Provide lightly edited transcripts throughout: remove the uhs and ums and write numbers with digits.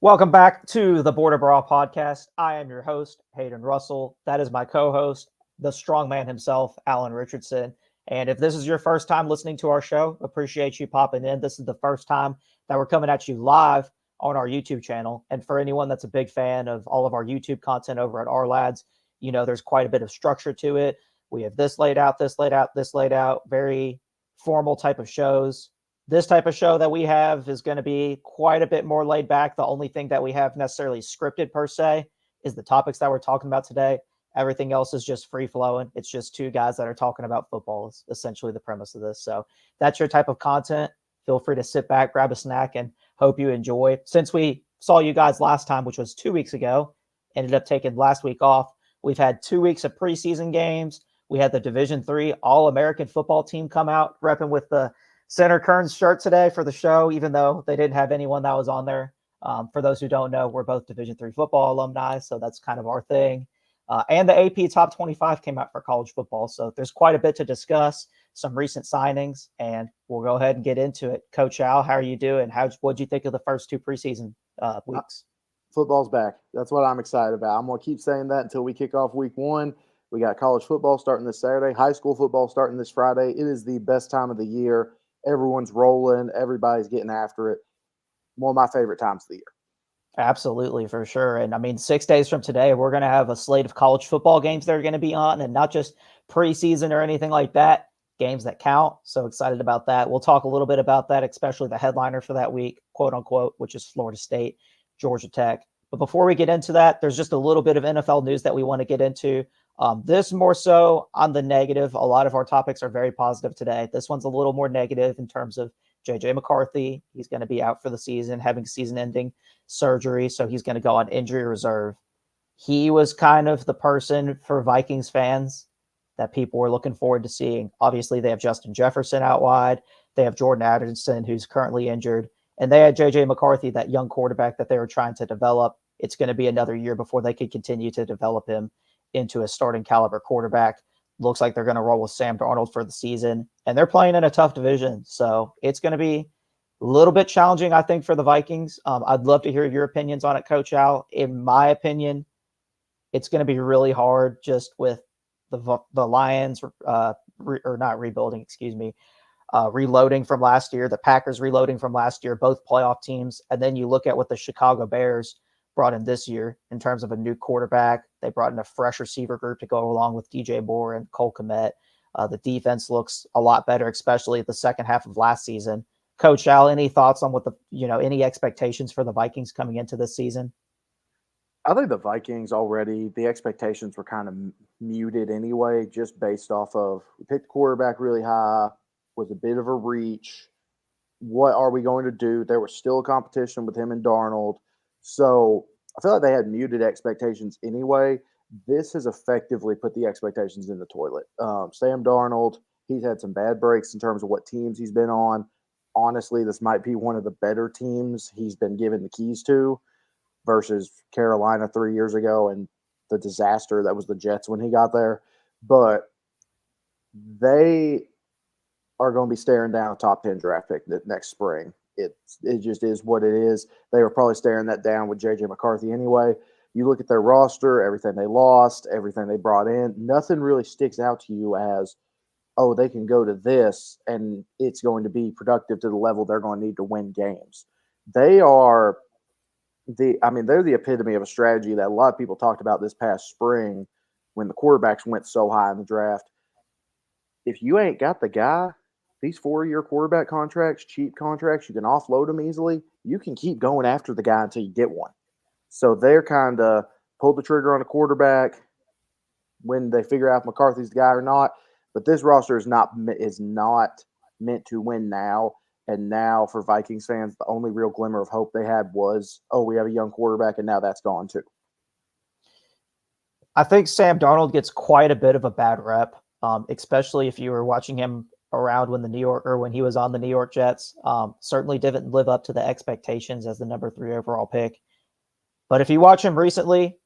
Welcome back to the Border Brawl Podcast. I am your host, Hayden Russell. That is my co-host, the strongman himself, Allen Richardson. And if this is your first time listening to our show, appreciate you popping in. This is the first time that we're coming at you live on our YouTube channel. And for anyone that's a big fan of all of our YouTube content over at Ourlads, you know there's quite a bit of structure to it. We have this laid out, this laid out, this laid out, very formal type of shows. This type of show that we have is going to be quite a bit more laid back. The only thing that we have necessarily scripted per se is the topics that we're talking about today. Everything else is just free flowing. It's just two guys that are talking about football is essentially the premise of this. So that's your type of content. Feel free to sit back, grab a snack, and hope you enjoy. Since we saw you guys last time, which was 2 weeks ago, ended up taking last week off. We've had 2 weeks of preseason games. We had the Division III All-American football team come out, repping with the Center Kearns shirt today for the show, even though they didn't have anyone that was on there. For those who don't know, we're both Division III football alumni, so that's kind of our thing. And the AP Top 25 came out for college football, so there's quite a bit to discuss, some recent signings, and we'll go ahead and get into it. Coach Al, how are you doing? What'd you think of the first two preseason weeks? Football's back. That's what I'm excited about. I'm going to keep saying that until we kick off week one. We got college football starting this Saturday, high school football starting this Friday. It is the best time of the year. Everyone's rolling. Everybody's getting after it. One of my favorite times of the year. Absolutely, for sure. And I mean, 6 days from today, we're going to have a slate of college football games that are going to be on, and not just preseason or anything like that, games that count. So excited about that. We'll talk a little bit about that, especially the headliner for that week, quote unquote, which is Florida State, Georgia Tech. But before we get into that, there's just a little bit of NFL news that we want to get into. This more so on the negative. A lot of our topics are very positive today. This one's a little more negative in terms of J.J. McCarthy. He's going to be out for the season, having season-ending surgery, so he's going to go on injury reserve. He was kind of the person for Vikings fans that people were looking forward to seeing. Obviously, they have Justin Jefferson out wide. They have Jordan Addison, who's currently injured. And they had J.J. McCarthy, that young quarterback that they were trying to develop. It's going to be another year before they could continue to develop him into a starting caliber quarterback. Looks like they're going to roll with Sam Darnold for the season, and they're playing in a tough division. So it's going to be a little bit challenging, I think, for the Vikings. I'd love to hear your opinions on it, Coach Al. In my opinion, it's going to be really hard just with the Lions reloading from last year, the Packers reloading from last year, both playoff teams. And then you look at what the Chicago Bears brought in this year in terms of a new quarterback. They brought in a fresh receiver group to go along with DJ Moore and Cole Kmet. The defense looks a lot better, especially the second half of last season. Coach Al, any thoughts on any expectations for the Vikings coming into this season? I think the Vikings already, the expectations were kind of muted anyway, just based off of we picked the quarterback really high, was a bit of a reach. What are we going to do? There was still a competition with him and Darnold. So I feel like they had muted expectations anyway. This has effectively put the expectations in the toilet. Sam Darnold, he's had some bad breaks in terms of what teams he's been on. Honestly, this might be one of the better teams he's been given the keys to versus Carolina 3 years ago and the disaster that was the Jets when he got there. But they are going to be staring down a top 10 draft pick next spring. It just is what it is. They were probably staring that down with J.J. McCarthy anyway. You look at their roster, everything they lost, everything they brought in, nothing really sticks out to you as, oh, they can go to this and it's going to be productive to the level they're going to need to win games. They're the epitome of a strategy that a lot of people talked about this past spring when the quarterbacks went so high in the draft. If you ain't got the guy, these 4-year quarterback contracts, cheap contracts, you can offload them easily. You can keep going after the guy until you get one. So they're kind of pulled the trigger on a quarterback when they figure out if McCarthy's the guy or not. But this roster is not meant to win now. And now for Vikings fans, the only real glimmer of hope they had was, oh, we have a young quarterback, and now that's gone too. I think Sam Darnold gets quite a bit of a bad rep, especially if you were watching him around when he was on the New York Jets. Certainly didn't live up to the expectations as the number 3 overall pick. But if you watch him recently,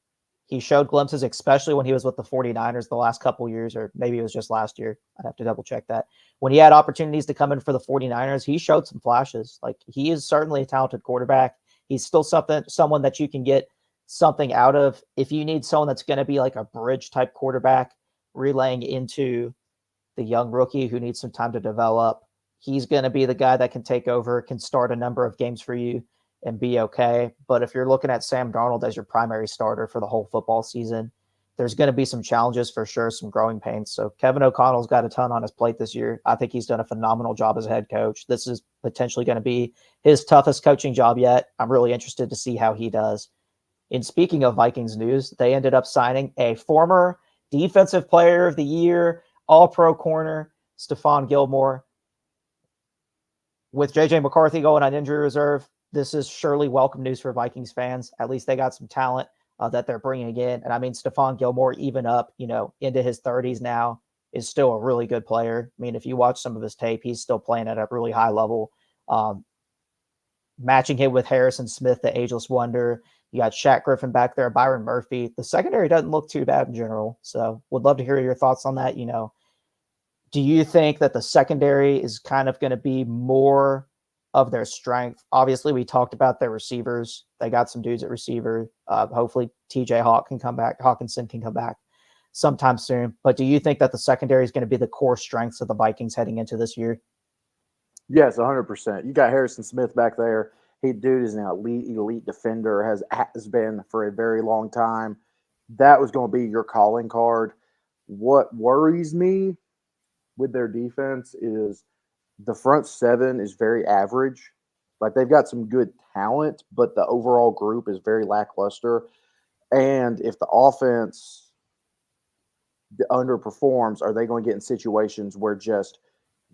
he showed glimpses, especially when he was with the 49ers the last couple of years, or maybe it was just last year. I'd have to double check that. When he had opportunities to come in for the 49ers, he showed some flashes. Like, he is certainly a talented quarterback. He's still someone that you can get something out of. If you need someone that's going to be like a bridge type quarterback relaying into the young rookie who needs some time to develop, he's going to be the guy that can take over, can start a number of games for you and be okay. But if you're looking at Sam Darnold as your primary starter for the whole football season, there's going to be some challenges for sure, some growing pains. So Kevin O'Connell's got a ton on his plate this year. I think he's done a phenomenal job as a head coach. This is potentially going to be his toughest coaching job yet. I'm really interested to see how he does. And speaking of Vikings news, they ended up signing a former Defensive Player of the Year, All-Pro corner, Stephon Gilmore. With J.J. McCarthy going on injury reserve, this is surely welcome news for Vikings fans. At least they got some talent that they're bringing in. And I mean, Stephon Gilmore, even up, into his 30s now, is still a really good player. I mean, if you watch some of his tape, he's still playing at a really high level. Matching him with Harrison Smith, the ageless wonder. You got Shaq Griffin back there, Byron Murphy. The secondary doesn't look too bad in general. So would love to hear your thoughts on that. Do you think that the secondary is kind of going to be more of their strength? Obviously, we talked about their receivers. They got some dudes at receiver. Hopefully TJ Hawkinson can come back sometime soon. But do you think that the secondary is going to be the core strengths of the Vikings heading into this year? Yes, 100%. You got Harrison Smith back there. Dude is an elite defender, has been for a very long time. That was going to be your calling card. What worries me with their defense is the front seven is very average. Like, they've got some good talent, but the overall group is very lackluster. And if the offense underperforms, are they going to get in situations where just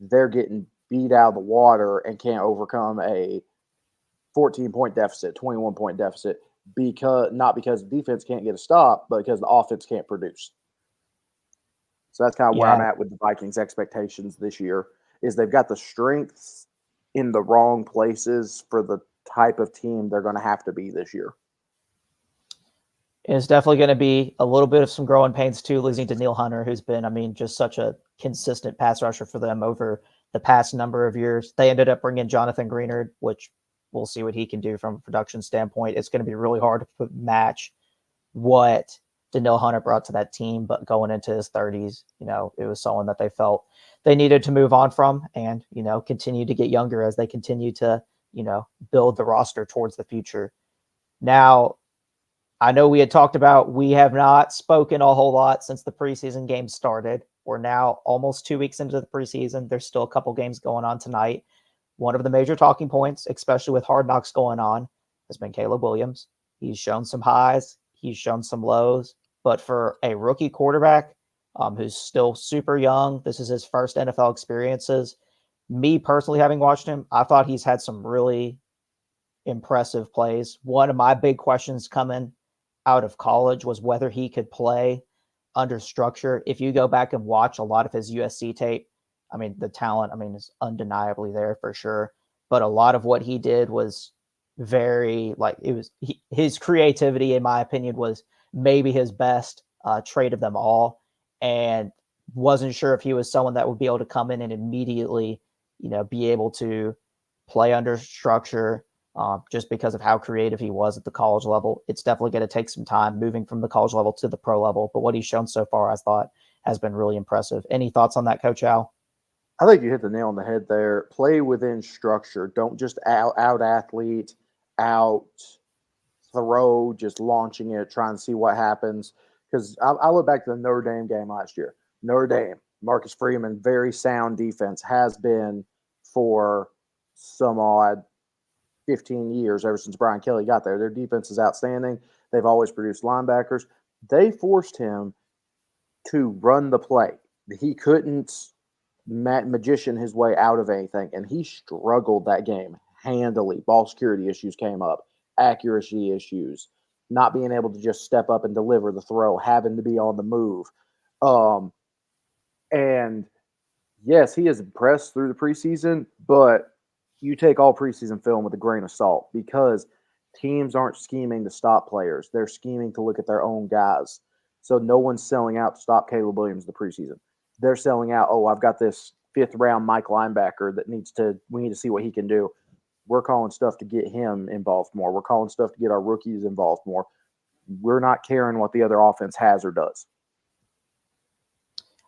they're getting beat out of the water and can't overcome a 14-point deficit, 21-point deficit, not because the defense can't get a stop, but because the offense can't produce. So that's kind of where I'm at with the Vikings' expectations this year, is they've got the strengths in the wrong places for the type of team they're going to have to be this year. It's definitely going to be a little bit of some growing pains too, losing to Neil Hunter, who's been, just such a consistent pass rusher for them over the past number of years. They ended up bringing Jonathan Greenard, which we'll see what he can do from a production standpoint. It's going to be really hard to match what Daniil Hunter brought to that team, but going into his 30s, it was someone that they felt they needed to move on from and, continue to get younger as they continue to, build the roster towards the future. Now, I know we had talked about, we have not spoken a whole lot since the preseason games started. We're now almost 2 weeks into the preseason. There's still a couple games going on tonight. One of the major talking points, especially with Hard Knocks going on, has been Caleb Williams. He's shown some highs. He's shown some lows. But for a rookie quarterback who's still super young, this is his first NFL experiences. Me personally, having watched him, I thought he's had some really impressive plays. One of my big questions coming out of college was whether he could play under structure. If you go back and watch a lot of his USC tape, the talent, is undeniably there for sure. But a lot of what he did was his creativity, in my opinion, was maybe his best trait of them all. And wasn't sure if he was someone that would be able to come in and immediately, be able to play under structure just because of how creative he was at the college level. It's definitely going to take some time moving from the college level to the pro level. But what he's shown so far, I thought, has been really impressive. Any thoughts on that, Coach Al? I think you hit the nail on the head there. Play within structure. Don't just out athlete, out throw, just launching it, trying to see what happens. Because I look back to the Notre Dame game last year. Notre Dame, Marcus Freeman, very sound defense, has been for some odd 15 years, ever since Brian Kelly got there. Their defense is outstanding. They've always produced linebackers. They forced him to run the play. He couldn't magician his way out of anything, and he struggled that game handily. Ball security issues came up, accuracy issues, not being able to just step up and deliver the throw, having to be on the move. And yes, he is impressed through the preseason, but you take all preseason film with a grain of salt, because teams aren't scheming to stop players. They're scheming to look at their own guys. So no one's selling out to stop Caleb Williams in the preseason. They're selling out, I've got this 5th round Mike linebacker that we need to see what he can do. we're calling stuff to get him involved more. We're calling stuff to get our rookies involved more. We're not caring what the other offense has or does.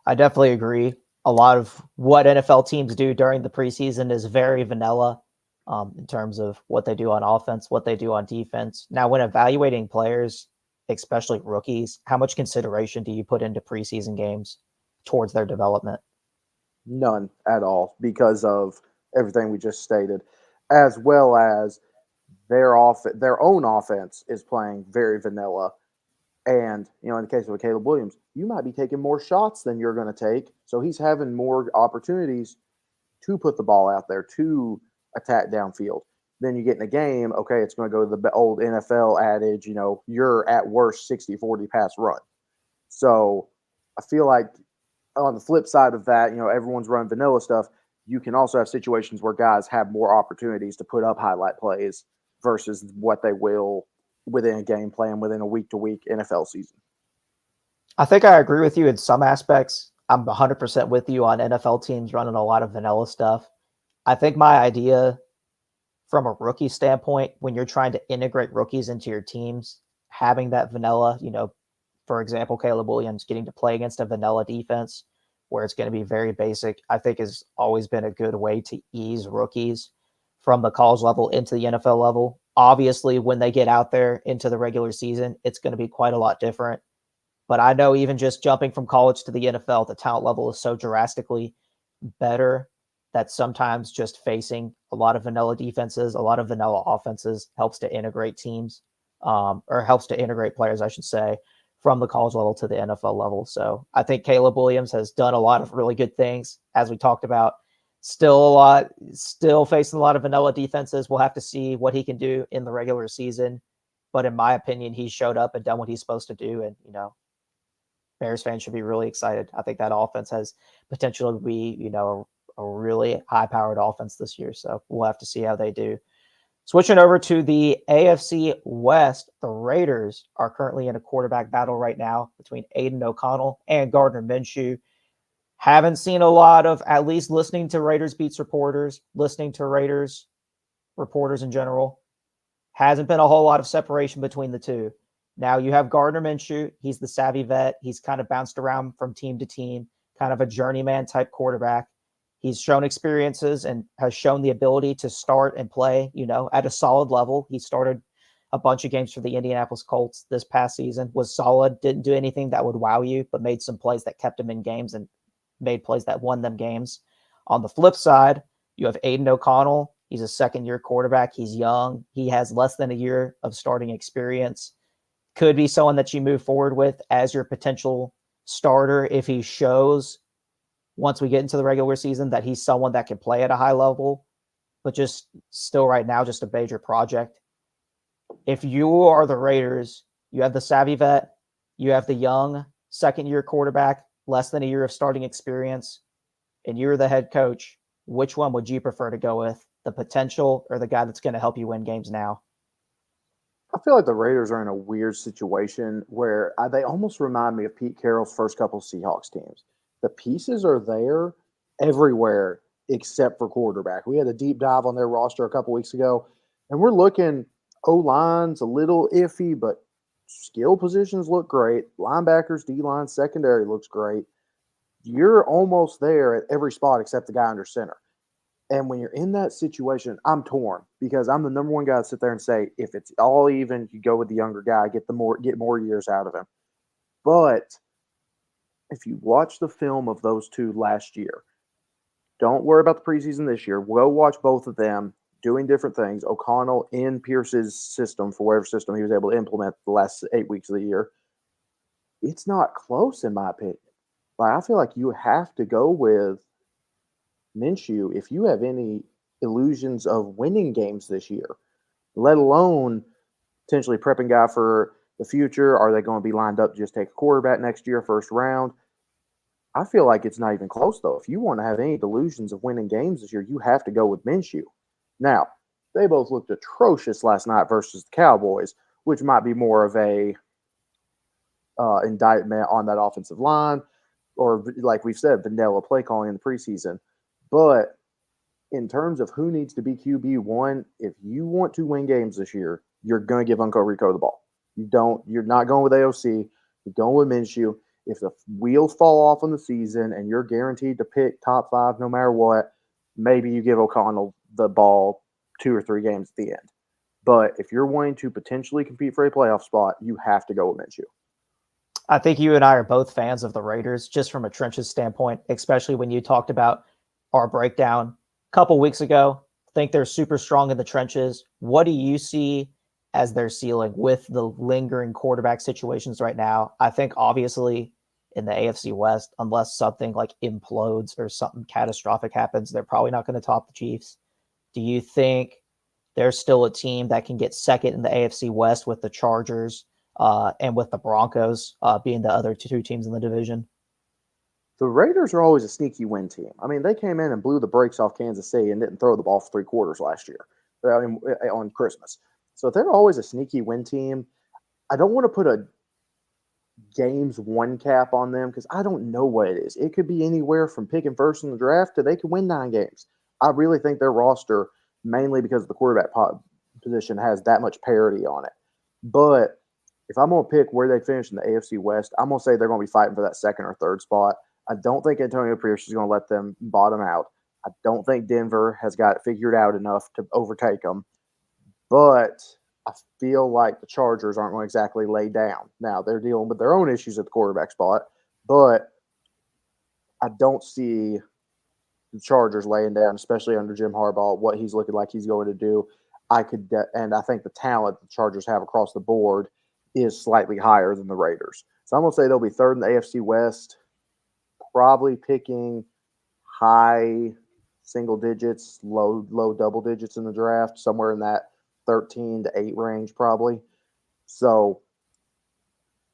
I definitely agree. A lot of what NFL teams do during the preseason is very vanilla in terms of what they do on offense, what they do on defense. Now, when evaluating players, especially rookies, how much consideration do you put into preseason games towards their development? None at all, because of everything we just stated, as well as their own offense is playing very vanilla. And, in the case of Caleb Williams, you might be taking more shots than you're going to take. So he's having more opportunities to put the ball out there, to attack downfield. Then you get in a game, okay, it's going to go to the old NFL adage, you're at worst 60-40 pass run. So I feel like on the flip side of that, everyone's running vanilla stuff. You can also have situations where guys have more opportunities to put up highlight plays versus what they will within a game plan, within a week-to-week NFL season. I think I agree with you in some aspects. I'm 100% with you on NFL teams running a lot of vanilla stuff. I think my idea from a rookie standpoint, when you're trying to integrate rookies into your teams, having that vanilla, for example, Caleb Williams getting to play against a vanilla defense where it's going to be very basic, I think has always been a good way to ease rookies from the college level into the NFL level. Obviously, when they get out there into the regular season, it's going to be quite a lot different. But I know even just jumping from college to the NFL, the talent level is so drastically better that sometimes just facing a lot of vanilla defenses, a lot of vanilla offenses helps to integrate teams, or helps to integrate players, I should say, from the college level to the NFL level. So I think Caleb Williams has done a lot of really good things, as we talked about. Still facing a lot of vanilla defenses. We'll have to see what he can do in the regular season. But in my opinion, he showed up and done what he's supposed to do. And, Bears fans should be really excited. I think that offense has potential to be, a really high-powered offense this year. So we'll have to see how they do. Switching over to the AFC West, the Raiders are currently in a quarterback battle right now between Aiden O'Connell and Gardner Minshew. Haven't seen a lot of, at least listening to Raiders beats reporters, listening to Raiders reporters in general, hasn't been a whole lot of separation between the two. Now you have Gardner Minshew. He's the savvy vet. He's kind of bounced around from team to team, kind of a journeyman type quarterback. He's shown experiences and has shown the ability to start and play, at a solid level. He started a bunch of games for the Indianapolis Colts this past season, was solid, didn't do anything that would wow you, but made some plays that kept him in games and made plays that won them games. On the flip side, you have Aiden O'Connell. He's a second-year quarterback. He's young. He has less than a year of starting experience. Could be someone that you move forward with as your potential starter if he shows, once we get into the regular season, that he's someone that can play at a high level, but just still right now, just a major project. If you are the Raiders, you have the savvy vet, you have the young second-year quarterback, less than a year of starting experience, and you're the head coach, which one would you prefer to go with, the potential or the guy that's going to help you win games now? I feel like the Raiders are in a weird situation where they almost remind me of Pete Carroll's first couple Seahawks teams. The pieces are there everywhere except for quarterback. We had a deep dive on their roster a couple weeks ago, and we're looking O-line's a little iffy, but skill positions look great. Linebackers, D-line, secondary looks great. You're almost there at every spot except the guy under center. And when you're in that situation, I'm torn because I'm the number one guy to sit there and say, if it's all even, you go with the younger guy, get more years out of him. But if you watch the film of those two last year, don't worry about the preseason this year. Go watch both of them doing different things. O'Connell in Pierce's system, for whatever system he was able to implement the last 8 weeks of the year. It's not close, in my opinion. I feel like you have to go with Minshew if you have any illusions of winning games this year, let alone potentially prepping guy for the future. Are they going to be lined up to just take a quarterback next year, first round? I feel like it's not even close, though. If you want to have any delusions of winning games this year, you have to go with Minshew. Now, they both looked atrocious last night versus the Cowboys, which might be more of a indictment on that offensive line, or like we've said, vanilla play calling in the preseason. But in terms of who needs to be QB1, if you want to win games this year, you're going to give Uncle Rico the ball. You're not going with AOC. You're going with Minshew. If the wheels fall off on the season and you're guaranteed to pick top 5 no matter what, maybe you give O'Connell the ball 2 or 3 games at the end. But if you're wanting to potentially compete for a playoff spot, you have to go with Minshew. I think you and I are both fans of the Raiders, just from a trenches standpoint, especially when you talked about our breakdown a couple weeks ago. I think they're super strong in the trenches. What do you see as their ceiling with the lingering quarterback situations right now? I think obviously in the AFC West, unless something like implodes or something catastrophic happens, they're probably not going to top the Chiefs. Do you think there's still a team that can get second in the AFC West with the Chargers and with the Broncos being the other 2 teams in the division? The Raiders are always a sneaky win team. I mean, they came in and blew the brakes off Kansas City and didn't throw the ball for 3 quarters last year on Christmas. So they're always a sneaky win team. I don't want to put a games won cap on them because I don't know what it is. It could be anywhere from picking first in the draft to they could win 9 games. I really think their roster, mainly because the quarterback position, has that much parity on it. But if I'm going to pick where they finish in the AFC West, I'm going to say they're going to be fighting for that 2nd or 3rd spot. I don't think Antonio Pierce is going to let them bottom out. I don't think Denver has got it figured out enough to overtake them. But I feel like the Chargers aren't going to exactly lay down. Now, they're dealing with their own issues at the quarterback spot, but I don't see the Chargers laying down, especially under Jim Harbaugh, what he's looking like he's going to do. And I think the talent the Chargers have across the board is slightly higher than the Raiders. So I'm going to say they'll be 3rd in the AFC West, probably picking high single digits, low double digits in the draft, somewhere in that 13 to 8 range probably. So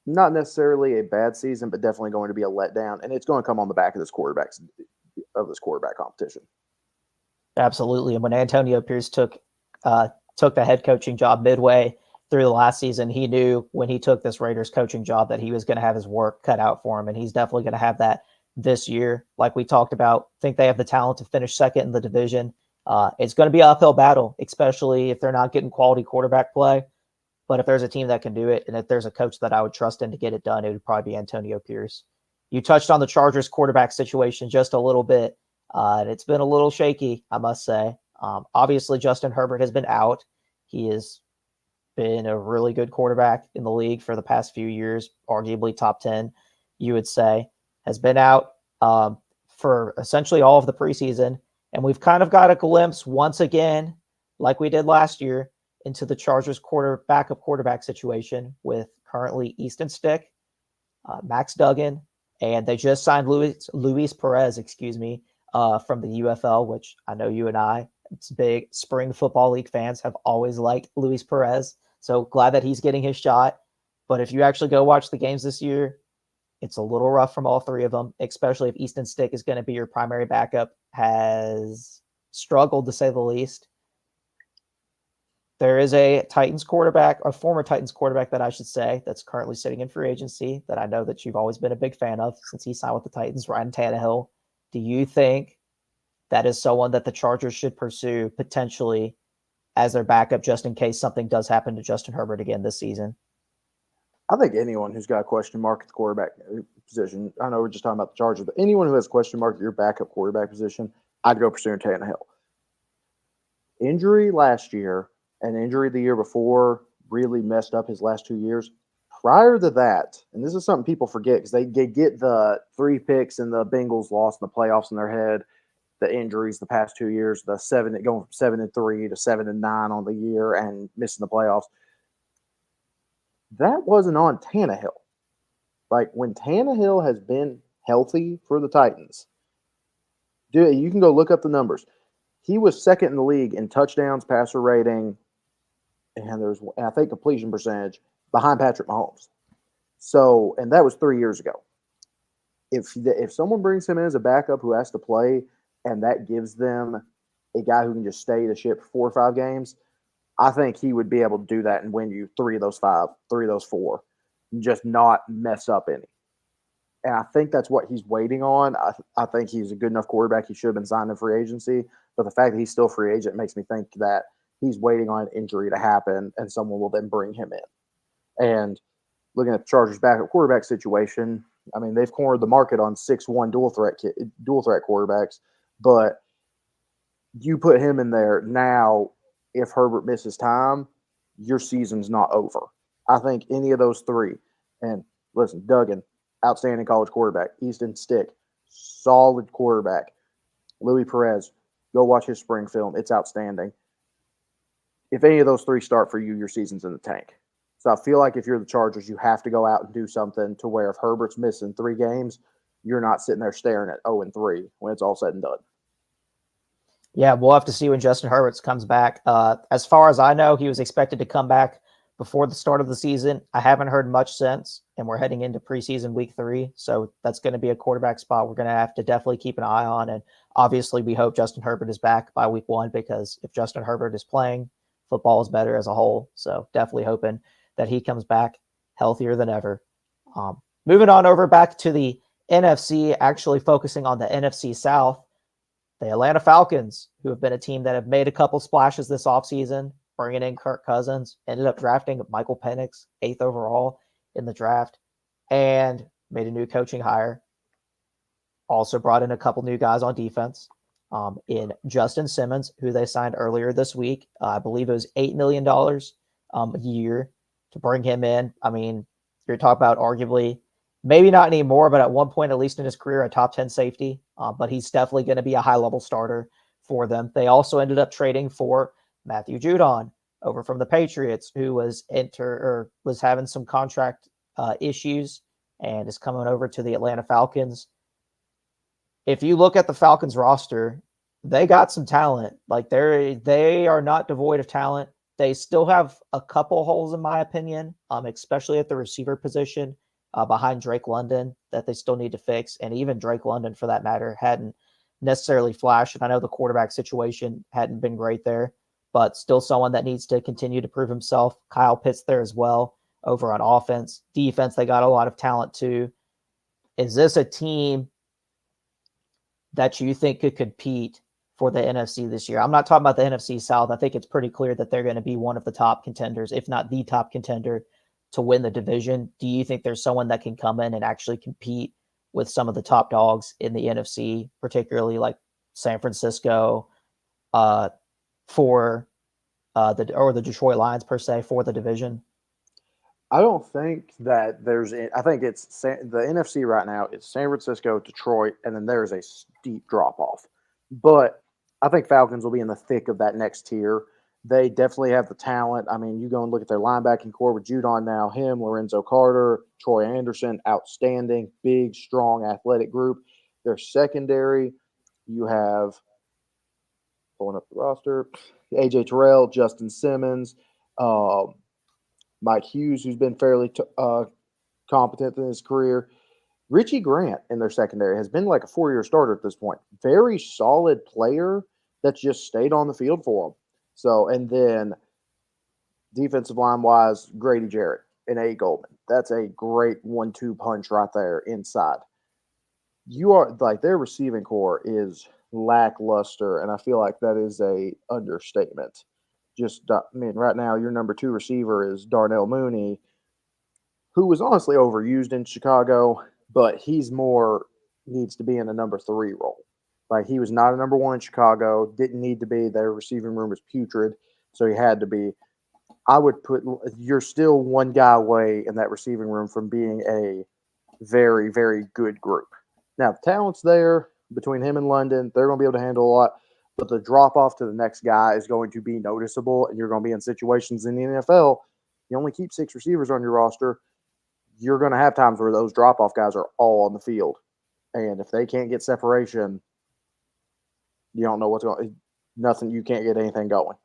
not necessarily a bad season, but definitely going to be a letdown, and it's going to come on the back of this quarterback competition. Absolutely. And when Antonio Pierce took the head coaching job midway through the last season, he knew when he took this Raiders coaching job that he was going to have his work cut out for him, and he's definitely going to have that this year. Like we talked about, think they have the talent to finish 2nd in the division. It's going to be an uphill battle, especially if they're not getting quality quarterback play. But if there's a team that can do it, and if there's a coach that I would trust in to get it done, it would probably be Antonio Pierce. You touched on the Chargers quarterback situation just a little bit. And it's been a little shaky, I must say. Obviously, Justin Herbert has been out. He has been a really good quarterback in the league for the past few years, arguably top 10, you would say, has been out for essentially all of the preseason. And we've kind of got a glimpse once again, like we did last year, into the Chargers backup quarterback situation with currently Easton Stick, Max Duggan, and they just signed Luis Perez, from the UFL, which I know you and I, it's big spring football league fans, have always liked Luis Perez. So glad that he's getting his shot. But if you actually go watch the games this year, it's a little rough from all 3 of them, especially if Easton Stick is going to be your primary backup, has struggled to say the least. There is a former Titans quarterback that I should say, that's currently sitting in free agency that I know that you've always been a big fan of since he signed with the Titans, Ryan Tannehill. Do you think that is someone that the Chargers should pursue potentially as their backup just in case something does happen to Justin Herbert again this season? I think anyone who's got a question mark at the quarterback position, I know we're just talking about the Chargers, but anyone who has a question mark at your backup quarterback position, I'd go pursuing Tannehill. Injury last year and injury the year before really messed up his last 2 years. Prior to that, and this is something people forget because they get the 3 picks and the Bengals lost in the playoffs in their head, the injuries the past 2 years, the going from 7-3 to 7-9 on the year and missing the playoffs. That wasn't on Tannehill. Like when Tannehill has been healthy for the Titans, dude, you can go look up the numbers. He was 2nd in the league in touchdowns, passer rating, and I think completion percentage behind Patrick Mahomes. So, and that was 3 years ago. If someone brings him in as a backup who has to play, and that gives them a guy who can just stay the ship for 4 or 5 games, I think he would be able to do that and win you 3 of those 5, 3 of those 4, and just not mess up any. And I think that's what he's waiting on. I think he's a good enough quarterback. He should have been signed in free agency. But the fact that he's still free agent makes me think that he's waiting on an injury to happen and someone will then bring him in. And looking at the Chargers' backup quarterback situation, I mean, they've cornered the market on 6'1" dual threat quarterbacks, but you put him in there now. If Herbert misses time, your season's not over. I think any of those three, and listen, Duggan, outstanding college quarterback. Easton Stick, solid quarterback. Louis Perez, go watch his spring film. It's outstanding. If any of those three start for you, your season's in the tank. So I feel like if you're the Chargers, you have to go out and do something to where if Herbert's missing 3 games, you're not sitting there staring at 0-3 when it's all said and done. Yeah, we'll have to see when Justin Herbert comes back. As far as I know, he was expected to come back before the start of the season. I haven't heard much since, and we're heading into preseason week 3. So that's going to be a quarterback spot we're going to have to definitely keep an eye on. And obviously, we hope Justin Herbert is back by week 1, because if Justin Herbert is playing, football is better as a whole. So definitely hoping that he comes back healthier than ever. Moving on over back to the NFC, actually focusing on the NFC South. The Atlanta Falcons, who have been a team that have made a couple splashes this offseason, bringing in Kirk Cousins, ended up drafting Michael Penix, 8th overall in the draft, and made a new coaching hire. Also brought in a couple new guys on defense in Justin Simmons, who they signed earlier this week. I believe it was $8 million a year to bring him in. I mean, you're talking about arguably, maybe not anymore, but at one point, at least in his career, a top 10 safety. But he's definitely going to be a high-level starter for them. They also ended up trading for Matthew Judon over from the Patriots, who was having some contract issues and is coming over to the Atlanta Falcons. If you look at the Falcons roster, they got some talent. Like they are not devoid of talent. They still have a couple holes, in my opinion, especially at the receiver position. Behind Drake London that they still need to fix. And even Drake London, for that matter, hadn't necessarily flashed. And I know the quarterback situation hadn't been great there, but still someone that needs to continue to prove himself. Kyle Pitts there as well over on offense. Defense, they got a lot of talent too. Is this a team that you think could compete for the NFC this year? I'm not talking about the NFC South. I think it's pretty clear that they're going to be one of the top contenders, if not the top contender, to win the division. Do you think there's someone that can come in and actually compete with some of the top dogs in the NFC, particularly like San Francisco, for the Detroit Lions per se, for the division? I don't think that I think it's the NFC right now. It's San Francisco, Detroit, and then there's a steep drop off. But I think Falcons will be in the thick of that next tier. They definitely have the talent. I mean, you go and look at their linebacking core with Judon now, him, Lorenzo Carter, Troy Anderson, outstanding, big, strong, athletic group. Their secondary, you have, pulling up the roster, A.J. Terrell, Justin Simmons, Mike Hughes, who's been fairly competent in his career. Richie Grant in their secondary has been like a 4-year starter at this point. Very solid player that's just stayed on the field for them. So, and then defensive line-wise, Grady Jarrett and A. Goldman. That's a great 1-2 punch right there inside. You are like, their receiving core is lackluster, and I feel like that is a understatement. Right now, your number 2 receiver is Darnell Mooney, who was honestly overused in Chicago, but he's needs to be in a number 3 role. Like, he was not a number 1 in Chicago, didn't need to be. Their receiving room was putrid, so he had to be. You're still one guy away in that receiving room from being a very, very good group. Now, the talent's there between him and London. They're going to be able to handle a lot, but the drop off to the next guy is going to be noticeable, and you're going to be in situations in the NFL. You only keep 6 receivers on your roster. You're going to have times where those drop off guys are all on the field. And if they can't get separation, you don't know what's going. Nothing. You can't get anything going.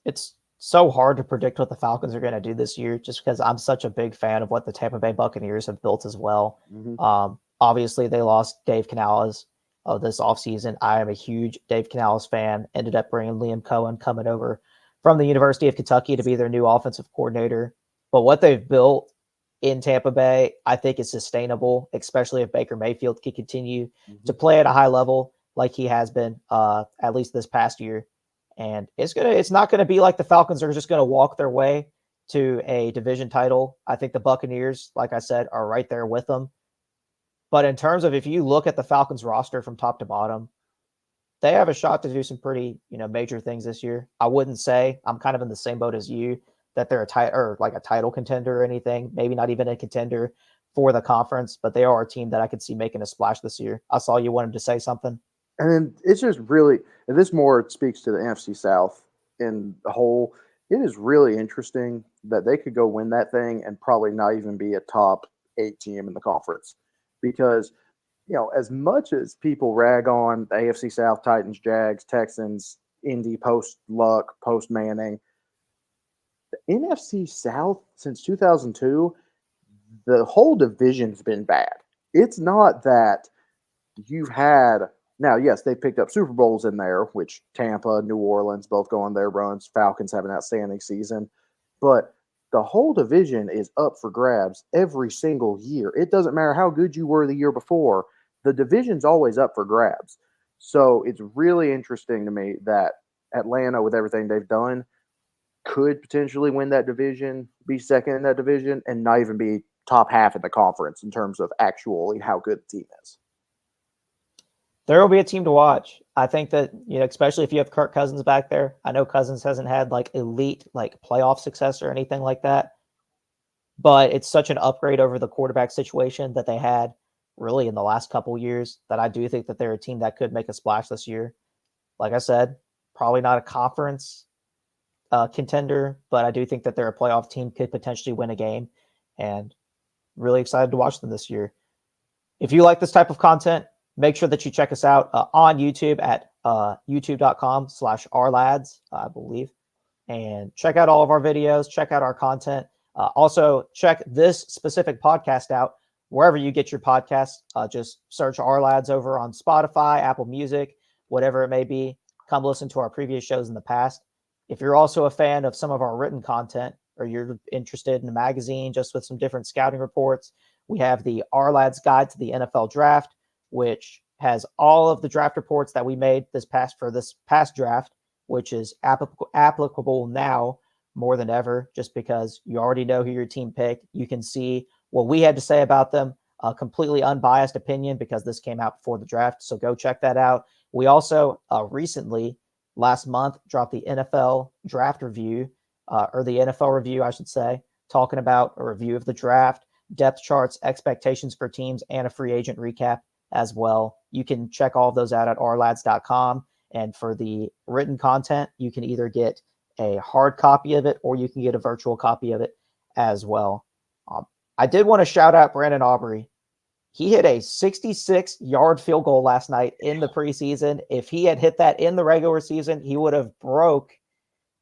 It's so hard to predict what the Falcons are going to do this year, just because I'm such a big fan of what the Tampa Bay Buccaneers have built as well. Mm-hmm. Obviously, they lost Dave Canales this offseason. I am a huge Dave Canales fan. Ended up bringing Liam Cohen coming over from the University of Kentucky to be their new offensive coordinator. But what they've built in Tampa Bay, I think is sustainable, especially if Baker Mayfield can continue to play at a high level. like he has been, at least this past year. And it's not gonna be like the Falcons are just gonna walk their way to a division title. I think the Buccaneers, like I said, are right there with them. But in terms of, if you look at the Falcons roster from top to bottom, they have a shot to do some pretty, major things this year. I wouldn't say, I'm kind of in the same boat as you, that they're a title contender or anything. Maybe not even a contender for the conference, but they are a team that I could see making a splash this year. I saw you wanted to say something. And then it's just really, and this more speaks to the NFC South in the whole. It is really interesting that they could go win that thing and probably not even be a top 8 team in the conference. Because, as much as people rag on the AFC South, Titans, Jags, Texans, Indy, post Luck, post Manning, the NFC South since 2002, the whole division's been bad. It's not that you've had. Now, yes, they picked up Super Bowls in there, which Tampa, New Orleans, both go on their runs. Falcons have an outstanding season. But the whole division is up for grabs every single year. It doesn't matter how good you were the year before. The division's always up for grabs. So it's really interesting to me that Atlanta, with everything they've done, could potentially win that division, be second in that division, and not even be top half in the conference in terms of actually how good the team is. There will be a team to watch. I think that, especially if you have Kirk Cousins back there. I know Cousins hasn't had like elite playoff success or anything like that, but it's such an upgrade over the quarterback situation that they had really in the last couple years that I do think that they're a team that could make a splash this year. Like I said, probably not a conference contender, but I do think that they're a playoff team, could potentially win a game, and really excited to watch them this year. If you like this type of content, make sure that you check us out on YouTube at youtube.com/Ourlads, I believe. And check out all of our videos. Check out our content. Also, check this specific podcast out wherever you get your podcasts. Just search Ourlads over on Spotify, Apple Music, whatever it may be. Come listen to our previous shows in the past. If you're also a fan of some of our written content, or you're interested in a magazine just with some different scouting reports, we have the Ourlads Guide to the NFL Draft, which has all of the draft reports that we made this past draft, which is applicable now more than ever, just because you already know who your team picked. You can see what we had to say about them, a completely unbiased opinion, because this came out before the draft. So go check that out. We also recently, last month, dropped the NFL draft review, or the NFL review, I should say, talking about a review of the draft, depth charts, expectations for teams, and a free agent recap as well. You can check all of those out at ourlads.com. And for the written content, you can either get a hard copy of it or you can get a virtual copy of it as well. I did want to shout out Brandon Aubrey. He hit a 66-yard field goal last night in the preseason. If he had hit that in the regular season, he would have broke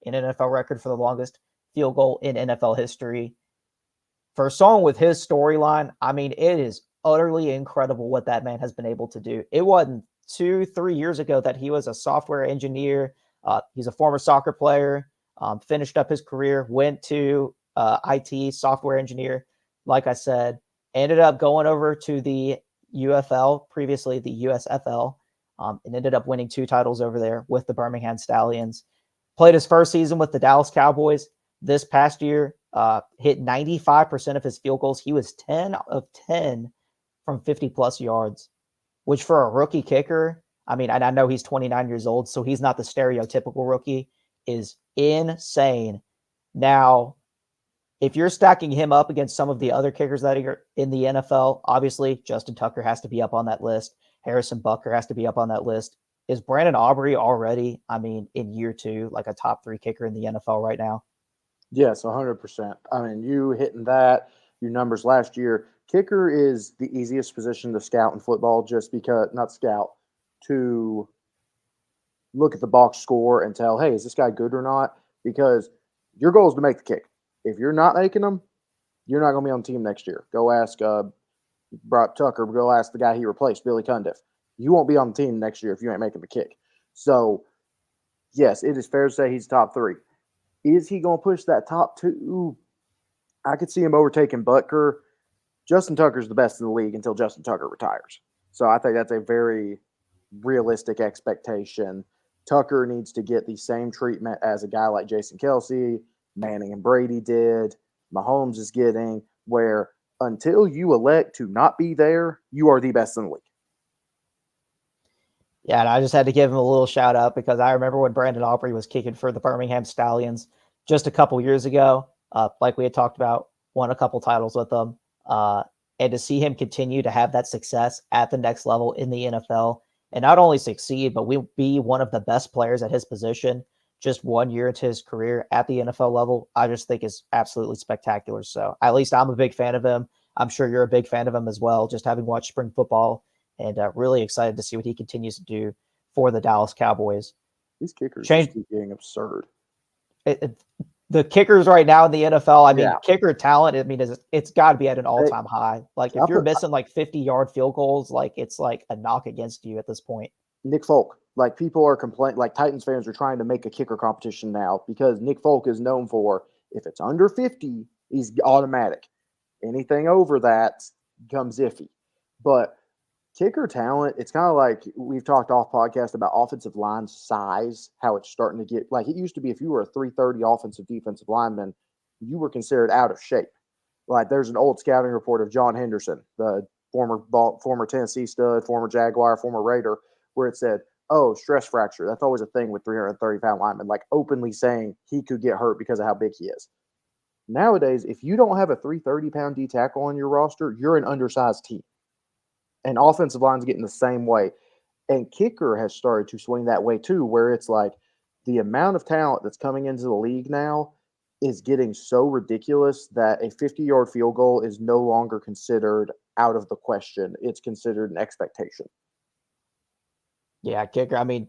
an NFL record for the longest field goal in NFL history. For someone with his storyline, I mean, it is utterly incredible what that man has been able to do. It wasn't 2-3 years ago that he was a software engineer. He's a former soccer player, finished up his career, went to IT, software engineer, like I said, ended up going over to the UFL, previously the USFL, and ended up winning 2 titles over there with the Birmingham Stallions. Played his first season with the Dallas Cowboys. This past year, hit 95% of his field goals. He was 10 of 10 from 50-plus yards, which for a rookie kicker, I mean, and I know he's 29 years old, so he's not the stereotypical rookie, is insane. Now, if you're stacking him up against some of the other kickers that are in the NFL, obviously Justin Tucker has to be up on that list. Harrison Butker has to be up on that list. Is Brandon Aubrey already, I mean, in year 2, like a top 3 kicker in the NFL right now? Yes, 100%. I mean, you hitting that, your numbers last year. Kicker is the easiest position to scout in football, just because, not scout, to look at the box score and tell, hey, is this guy good or not? Because your goal is to make the kick. If you're not making them, you're not going to be on the team next year. Go ask Brock Tucker. Go ask the guy he replaced, Billy Cundiff. You won't be on the team next year if you ain't making the kick. So, yes, it is fair to say he's top 3. Is he going to push that top 2? I could see him overtaking Butker. Justin Tucker's the best in the league until Justin Tucker retires. So I think that's a very realistic expectation. Tucker needs to get the same treatment as a guy like Jason Kelsey, Manning and Brady did, Mahomes is getting, where until you elect to not be there, you are the best in the league. Yeah, and I just had to give him a little shout out because I remember when Brandon Aubrey was kicking for the Birmingham Stallions just a couple years ago, like we had talked about, won a couple titles with them. And to see him continue to have that success at the next level in the NFL and not only succeed, but we be one of the best players at his position just 1 year into his career at the NFL level, I just think is absolutely spectacular. So at least I'm a big fan of him. I'm sure you're a big fan of him as well, just having watched spring football and really excited to see what he continues to do for the Dallas Cowboys. These kickers just keep getting absurd. The kickers right now in the NFL, I mean, Yeah. kicker talent, I mean, it's got to be at an all-time high. Like, if I'll you're put- missing like 50-yard field goals, like it's like a knock against you at this point. Nick Folk, like people are complaining, like Titans fans are trying to make a kicker competition now because Nick Folk is known for if it's under 50, he's automatic. Anything over that becomes iffy. But kicker talent, it's kind of like we've talked off podcast about offensive line size, how it's starting to get like it used to be. If you were a 330 offensive defensive lineman, you were considered out of shape. Like there's an old scouting report of John Henderson, the former Tennessee stud, former Jaguar, former Raider, where it said, oh, stress fracture. That's always a thing with 330-pound linemen, like openly saying he could get hurt because of how big he is. Nowadays, if you don't have a 330-pound D tackle on your roster, you're an undersized team. And offensive line's getting the same way. And kicker has started to swing that way too, where it's like the amount of talent that's coming into the league now is getting so ridiculous that a 50-yard field goal is no longer considered out of the question. It's considered an expectation. Yeah, kicker. I mean,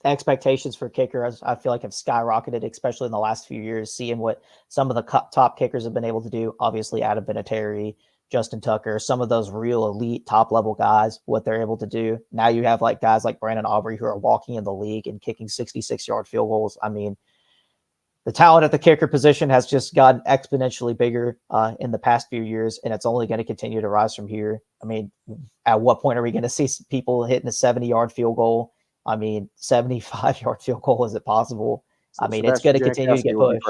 expectations for kickers, I feel like have skyrocketed, especially in the last few years, seeing what some of the top kickers have been able to do. Obviously, Adam Vinatieri, Justin Tucker, some of those real elite top level guys, what they're able to do. Now you have like guys like Brandon Aubrey who are walking in the league and kicking 66-yard field goals. I mean, the talent at the kicker position has just gotten exponentially bigger in the past few years, and it's only going to continue to rise from here. I mean, at what point are we going to see people hitting a 70-yard field goal? I mean, 75-yard field goal, is it possible? So I mean, it's going to continue to get pushed.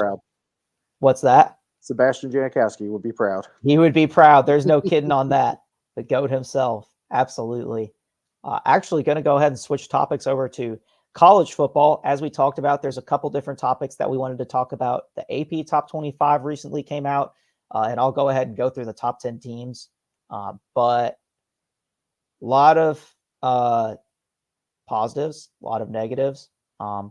What's that? Sebastian Janikowski would be proud. He would be proud. There's no kidding on that. The GOAT himself. Absolutely. Actually going to go ahead and switch topics over to college football. As we talked about, there's a couple different topics that we wanted to talk about. The AP Top 25 recently came out, and I'll go ahead and go through the top 10 teams. But a lot of positives, a lot of negatives. But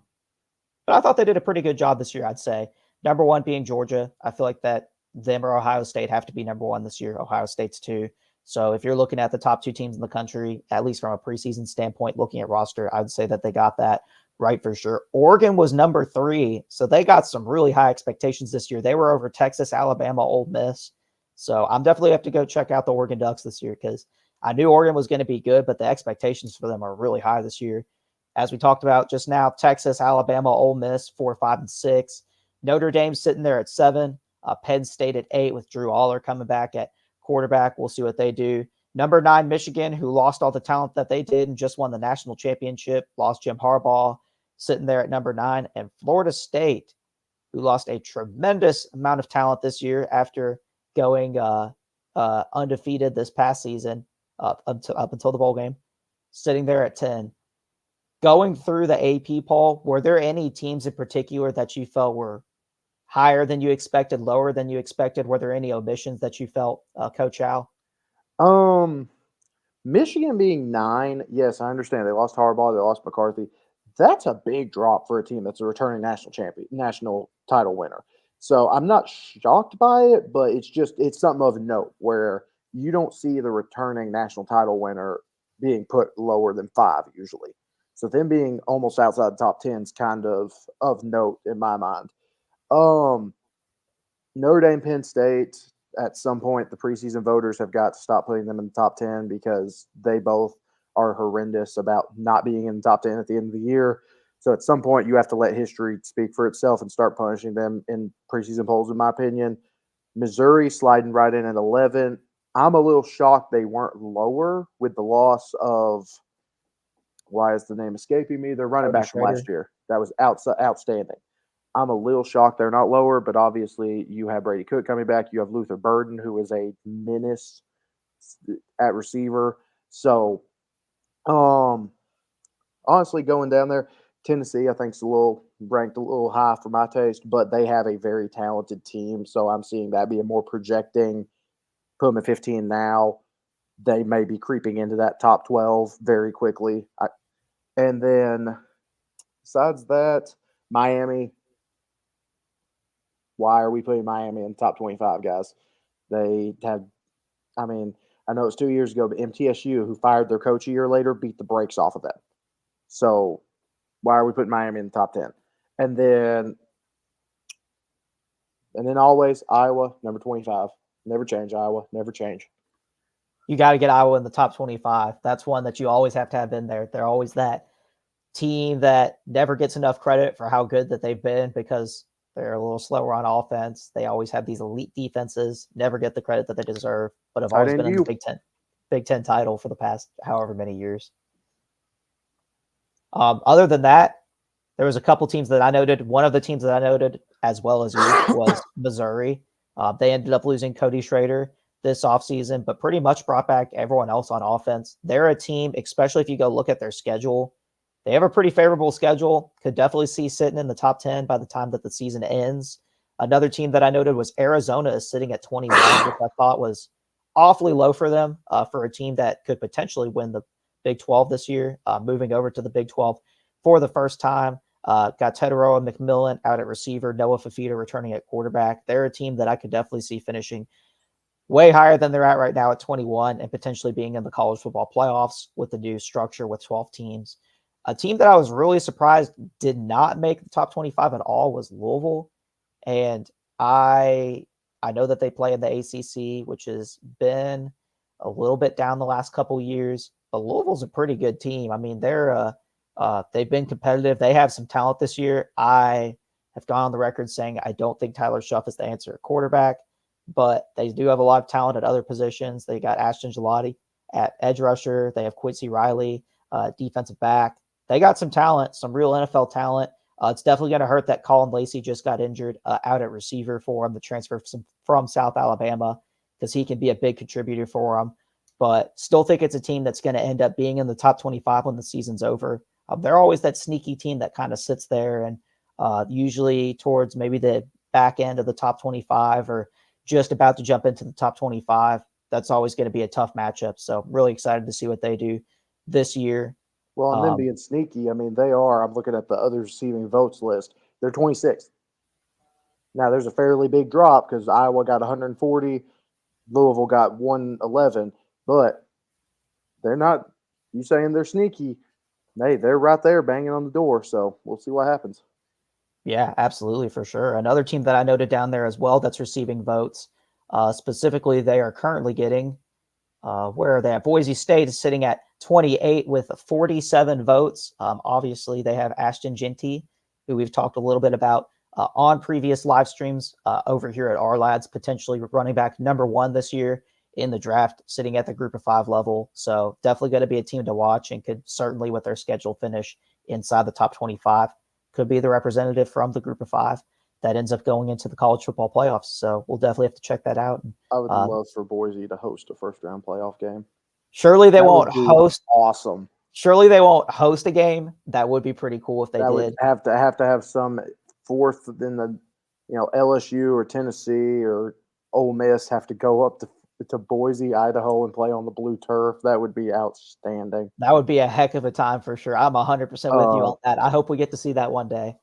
I thought they did a pretty good job this year, I'd say. Number one being Georgia. I feel like that them or Ohio State have to be number one this year. Ohio State's two. So if you're looking at the top two teams in the country, at least from a preseason standpoint, looking at roster, I'd say that they got that right for sure. Oregon was number three. So they got some really high expectations this year. They were over Texas, Alabama, Ole Miss. So I'm definitely have to go check out the Oregon Ducks this year because I knew Oregon was going to be good, but the expectations for them are really high this year. As we talked about just now, Texas, Alabama, Ole Miss, 4, 5, and 6. Notre Dame sitting there at 7. Penn State at 8 with Drew Aller coming back at quarterback. We'll see what they do. Number 9, Michigan, who lost all the talent that they did and just won the national championship, lost Jim Harbaugh, sitting there at number 9. And Florida State, who lost a tremendous amount of talent this year after going undefeated this past season up until the bowl game, sitting there at 10. Going through the AP poll, were there any teams in particular that you felt were higher than you expected, lower than you expected? Were there any omissions that you felt, Coach Al? Michigan being 9, yes, I understand. They lost Harbaugh, they lost McCarthy. That's a big drop for a team that's a returning national title winner. So I'm not shocked by it, but it's something of note where you don't see the returning national title winner being put lower than 5 usually. So them being almost outside the top 10 is kind of note in my mind. Notre Dame, Penn State, at some point, the preseason voters have got to stop putting them in the top 10 because they both are horrendous about not being in the top 10 at the end of the year. So at some point, you have to let history speak for itself and start punishing them in preseason polls, in my opinion. Missouri sliding right in at 11. I'm a little shocked they weren't lower with the loss of Why is the name escaping me? They're running Cody back from last Schrader. year. That was outstanding. I'm a little shocked they're not lower, but obviously you have Brady Cook coming back. You have Luther Burden, who is a menace at receiver. So, honestly, going down there, Tennessee, I think, is ranked a little high for my taste, but they have a very talented team. So I'm seeing that be a more projecting. Put them at 15 now. They may be creeping into that top 12 very quickly. And then, besides that, Miami. Why are we putting Miami in the top 25, guys? They have, I mean, I know it's 2 years ago, but MTSU, who fired their coach a year later, beat the brakes off of them. So why are we putting Miami in the top 10? And then always Iowa, number 25. Never change, Iowa. Never change. You got to get Iowa in the top 25. That's one that you always have to have in there. They're always that team that never gets enough credit for how good that they've been because they're a little slower on offense. They always have these elite defenses, never get the credit that they deserve, but have always been in the Big Ten title for the past however many years. Other than that, there was a couple teams that I noted. One of the teams that I noted, as well as you, was Missouri. They ended up losing Cody Schrader this offseason, but pretty much brought back everyone else on offense. They're a team, especially if you go look at their schedule, they have a pretty favorable schedule. Could definitely see sitting in the top 10 by the time that the season ends. Another team that I noted was Arizona is sitting at 21, which I thought was awfully low for them, for a team that could potentially win the Big 12 this year, moving over to the Big 12 for the first time. Got Teteroa McMillan out at receiver, Noah Fafita returning at quarterback. They're a team that I could definitely see finishing way higher than they're at right now at 21 and potentially being in the college football playoffs with the new structure with 12 teams. A team that I was really surprised did not make the top 25 at all was Louisville. And I know that they play in the ACC, which has been a little bit down the last couple of years, but Louisville's a pretty good team. I mean, they've been competitive. They have some talent this year. I have gone on the record saying I don't think Tyler Shuff is the answer at quarterback, but they do have a lot of talent at other positions. They got Ashton Gelati at edge rusher. They have Quincy Riley, defensive back. They got some talent, some real NFL talent. It's definitely going to hurt that Colin Lacey just got injured out at receiver for him, the transfer from South Alabama, because he can be a big contributor for him. But still think it's a team that's going to end up being in the top 25 when the season's over. They're always that sneaky team that kind of sits there and usually towards maybe the back end of the top 25 or just about to jump into the top 25. That's always going to be a tough matchup. So really excited to see what they do this year. Well, and then being sneaky, I mean, they are. I'm looking at the other receiving votes list. They're 26th. Now, there's a fairly big drop because Iowa got 140, Louisville got 111, but they're not. You saying they're sneaky? Hey, they're right there banging on the door. So we'll see what happens. Yeah, absolutely, for sure. Another team that I noted down there as well that's receiving votes. Specifically, they are currently getting where are they at? Boise State is sitting at 28 with 47 votes. Obviously, they have Ashton Jeanty, who we've talked a little bit about on previous live streams over here at Ourlads, potentially running back number 1 this year in the draft, sitting at the group of 5 level. So definitely going to be a team to watch and could certainly, with their schedule finish inside the top 25, could be the representative from the group of 5 that ends up going into the college football playoffs. So we'll definitely have to check that out. I would love for Boise to host a first-round playoff game. Surely they won't host. Awesome. Surely they won't host a game. That would be pretty cool if they did. Would have to have some fourth in the, LSU or Tennessee or Ole Miss have to go up to Boise, Idaho, and play on the blue turf. That would be outstanding. That would be a heck of a time for sure. I'm 100% with you on that. I hope we get to see that one day.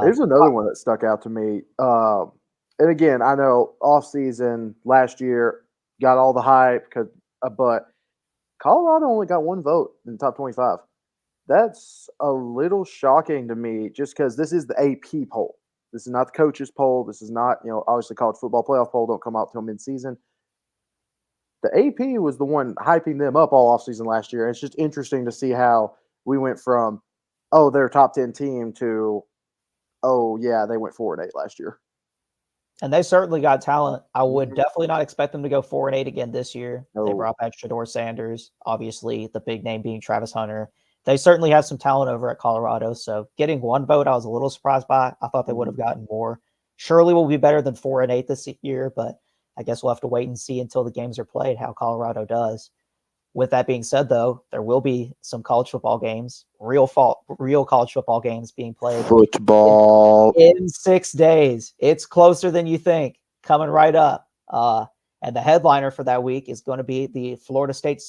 There's another one that stuck out to me. And again, I know off-season last year got all the hype, but Colorado only got 1 vote in the top 25. That's a little shocking to me just because this is the AP poll. This is not the coaches poll. This is not, obviously college football playoff poll don't come out till mid-season. The AP was the one hyping them up all offseason last year. And it's just interesting to see how we went from, they're a top 10 team to, yeah, they went 4-8 last year. And they certainly got talent. I would definitely not expect them to go 4-8 again this year. No. They brought back Shedeur Sanders, obviously the big name being Travis Hunter, they certainly have some talent over at Colorado. So getting one vote, I was a little surprised by. I thought they would have gotten more. Surely will be better than 4-8 this year, but I guess we'll have to wait and see until the games are played how Colorado does. With that being said, though, there will be some college football games, real college football games being played Football in 6 days. It's closer than you think, coming right up. And the headliner for that week is going to be the Florida State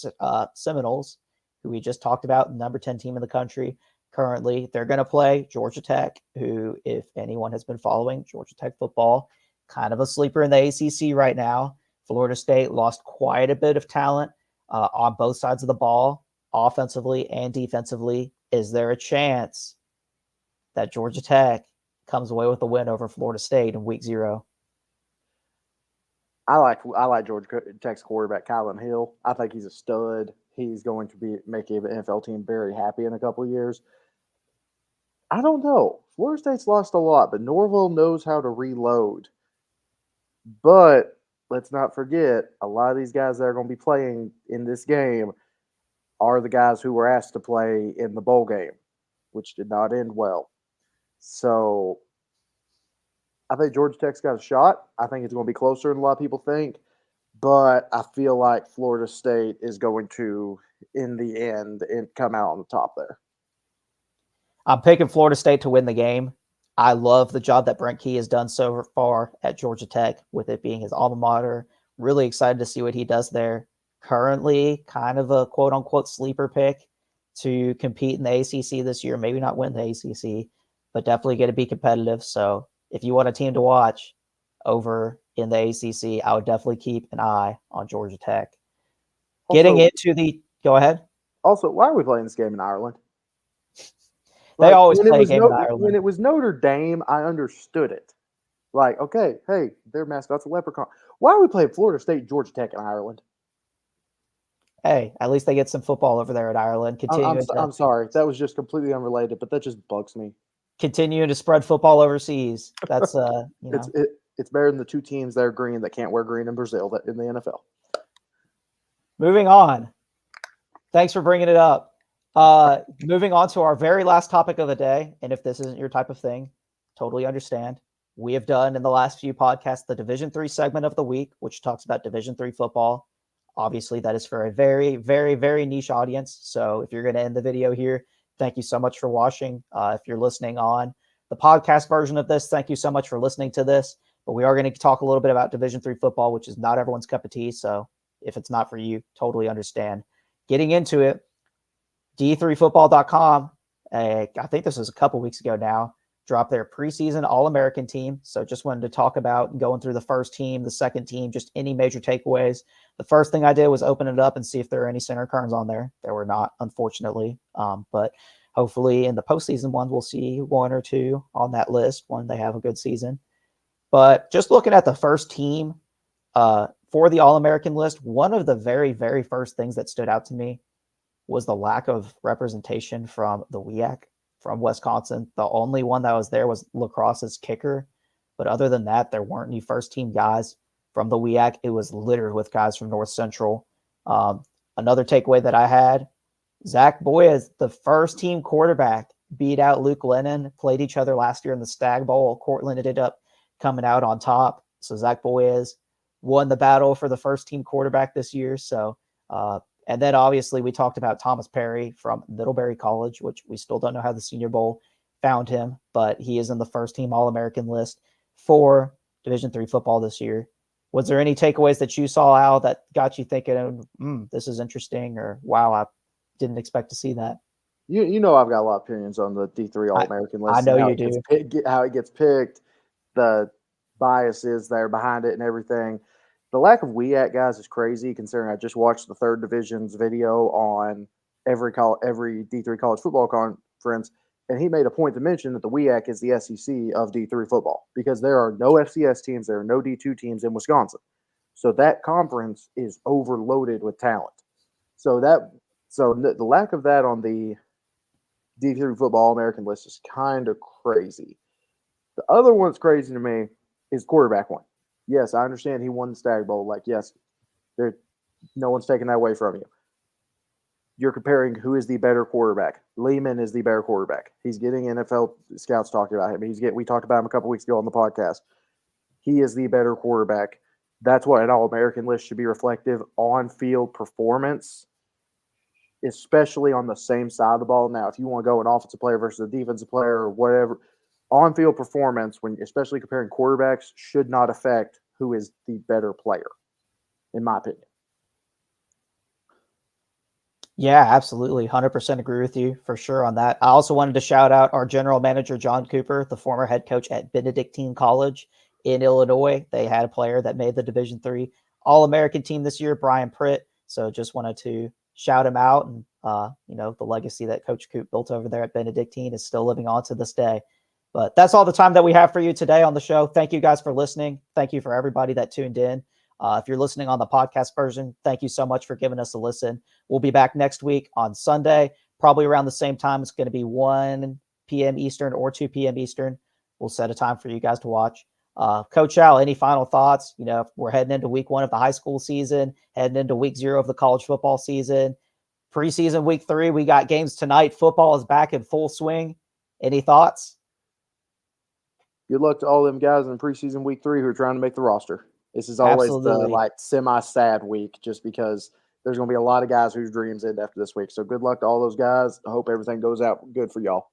Seminoles, who we just talked about, number 10 team in the country currently. They're going to play Georgia Tech, who, if anyone has been following Georgia Tech football, kind of a sleeper in the ACC right now. Florida State lost quite a bit of talent on both sides of the ball, offensively and defensively. Is there a chance that Georgia Tech comes away with a win over Florida State in week 0? I like Georgia Tech's quarterback, Kylan Hill. I think he's a stud. He's going to make an NFL team very happy in a couple of years. I don't know. Florida State's lost a lot, but Norville knows how to reload. But let's not forget, a lot of these guys that are going to be playing in this game are the guys who were asked to play in the bowl game, which did not end well. So I think Georgia Tech's got a shot. I think it's going to be closer than a lot of people think. But I feel like Florida State is going to, in the end, come out on the top there. I'm picking Florida State to win the game. I love the job that Brent Key has done so far at Georgia Tech, with it being his alma mater. Really excited to see what he does there. Currently, kind of a quote-unquote sleeper pick to compete in the ACC this year. Maybe not win the ACC, but definitely going to be competitive. So if you want a team to watch over in the ACC, I would definitely keep an eye on Georgia Tech. Go ahead. Also, why are we playing this game in Ireland? They always play a game in Ireland. When it was Notre Dame, I understood it. Like, okay, hey, their mascot's a leprechaun. Why are we playing Florida State, Georgia Tech in Ireland? Hey, at least they get some football over there at Ireland. I'm sorry. That was just completely unrelated, but that just bugs me. Continuing to spread football overseas. That's It's better than the two teams that are green that can't wear green in Brazil in the NFL. Moving on. Thanks for bringing it up. Moving on to our very last topic of the day. And if this isn't your type of thing, totally understand. We have done in the last few podcasts the Division III segment of the week, which talks about Division III football. Obviously, that is for a very, very, very niche audience. So if you're going to end the video here, thank you so much for watching. If you're listening on the podcast version of this, thank you so much for listening to this. But we are going to talk a little bit about Division III football, which is not everyone's cup of tea. So if it's not for you, totally understand. Getting into it, D3football.com, I think this was a couple weeks ago now, dropped their preseason All-American team. So just wanted to talk about going through the first team, the second team, just any major takeaways. The first thing I did was open it up and see if there are any center kerns on there. There were not, unfortunately. But hopefully in the postseason ones, we'll see one or two on that list when they have a good season. But just looking at the first team for the All-American list, one of the very, very first things that stood out to me was the lack of representation from the WEAC, from Wisconsin. The only one that was there was Lacrosse's kicker. But other than that, there weren't any first-team guys from the WEAC. It was littered with guys from North Central. Another takeaway that I had, Zach Boyes, the first-team quarterback, beat out Luke Lennon, played each other last year in the Stag Bowl. Cortland ended up coming out on top. So Zach Boyes won the battle for the first-team quarterback this year. So, and then obviously we talked about Thomas Perry from Middlebury College, which we still don't know how the Senior Bowl found him, but he is in the first-team All-American list for Division III football this year. Was there any takeaways that you saw, Al, that got you thinking, this is interesting, or wow, I didn't expect to see that? You know I've got a lot of opinions on the D3 All-American list. I know you do. How it gets picked, the biases that are behind it and everything. The lack of WEAC guys is crazy, considering I just watched the third division's video on every D3 college football conference, and he made a point to mention that the WEAC is the SEC of D3 football because there are no FCS teams, there are no D2 teams in Wisconsin. So that conference is overloaded with talent. So the lack of that on the D3 football American list is kind of crazy. The other one that's crazy to me is quarterback one. Yes, I understand he won the Stag Bowl. Like, yes, no one's taking that away from you. you're comparing who is the better quarterback. Lehman is the better quarterback. He's getting NFL scouts talking about him. We talked about him a couple weeks ago on the podcast. He is the better quarterback. That's what an All-American list should be reflective on-field performance, especially on the same side of the ball. Now, if you want to go an offensive player versus a defensive player or whatever, on-field performance, when especially comparing quarterbacks, should not affect who is the better player, in my opinion. Yeah, absolutely. 100% agree with you for sure on that. I also wanted to shout out our general manager, John Cooper, the former head coach at Benedictine College in Illinois. They had a player that made the Division III All-American team this year, Brian Pritt. So just wanted to shout him out. And, the legacy that Coach Coop built over there at Benedictine is still living on to this day. But that's all the time that we have for you today on the show. Thank you guys for listening. Thank you for everybody that tuned in. If you're listening on the podcast version, thank you so much for giving us a listen. We'll be back next week on Sunday, probably around the same time. It's going to be 1 p.m. Eastern or 2 p.m. Eastern. We'll set a time for you guys to watch. Coach Al, any final thoughts? We're heading into week 1 of the high school season, heading into week 0 of the college football season. Preseason week 3, we got games tonight. Football is back in full swing. Any thoughts? Good luck to all them guys in preseason week 3 who are trying to make the roster. This is always Absolutely. the semi-sad week just because there's going to be a lot of guys whose dreams end after this week. So good luck to all those guys. I hope everything goes out good for y'all.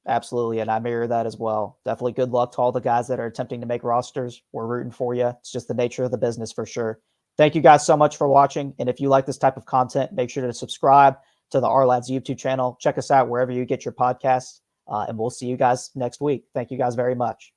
Absolutely, and I mirror that as well. Definitely good luck to all the guys that are attempting to make rosters. We're rooting for you. It's just the nature of the business for sure. Thank you guys so much for watching, and if you like this type of content, make sure to subscribe to the Ourlads YouTube channel. Check us out wherever you get your podcasts, and we'll see you guys next week. Thank you guys very much.